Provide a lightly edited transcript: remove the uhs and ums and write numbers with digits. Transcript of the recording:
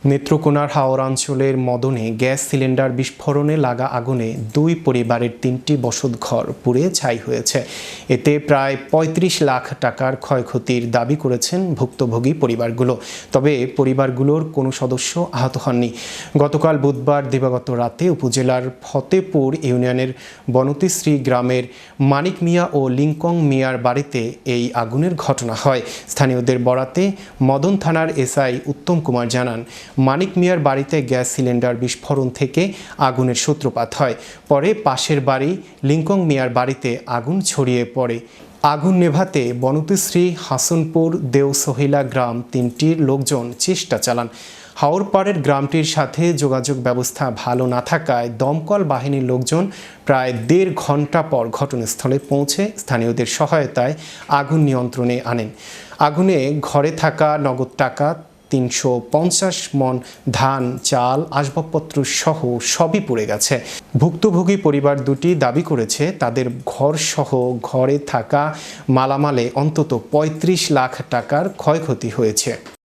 নেত্রকোনার হাওড়াঞ্চলের মদনে gas cylinder বিস্ফোরণে লাগা আগুনে দুই পরিবারের ৩টি বসতঘর পুড়ে ছাই হয়েছে। এতে প্রায় ৩৫ লাখ টাকার ক্ষয়ক্ষতির দাবি করেছেন ভুক্তভোগী পরিবারগুলো। তবে পরিবারগুলোর কোনো সদস্য আহত হননি। গতকাল বুধবার দিবাগত রাতে উপজেলার ফতেপুর ইউনিয়নের বনতিশ্রী গ্রামের মানিক মিয়া ও লিংকং মিয়ার বাড়িতে এই আগুনের ঘটনা হয়। স্থানীয়দের বরাতে মদন থানার এসআই উত্তম কুমার জানান, মানিক মিয়ার বাড়িতে গ্যাস সিলিন্ডার বিস্ফোরণ থেকে আগুনের সূত্রপাত হয়। পরে পাশের বাড়ি লিংকং মিয়ার বাড়িতে আগুন ছড়িয়ে পড়ে। আগুন নেভাতে বনতিশ্রী হাসনপুর দেওসহিলা গ্রাম ৩টির লোকজন চেষ্টা চালান। হাওরপাড়ের গ্রামটির সাথে যোগাযোগ ব্যবস্থা ভালো না থাকায় দমকল বাহিনীর লোকজন প্রায় ১.৫ ঘন্টা পর ঘটনাস্থলে পৌঁছে স্থানীয়দের সহায়তায় আগুন নিয়ন্ত্রণে আনেন। আগুনে ঘরে থাকা নগদ টাকা, ৩৫০ মণ ধান, চাল, আসবাবপত্র সহ সবই পুড়ে গেছে। ভুক্তভোগী পরিবার দুটি দাবি করেছে তাদের ঘর সহ ঘরে থাকা মালামালে অন্তত ৩৫ লাখ টাকার ক্ষয়ক্ষতি হয়েছে।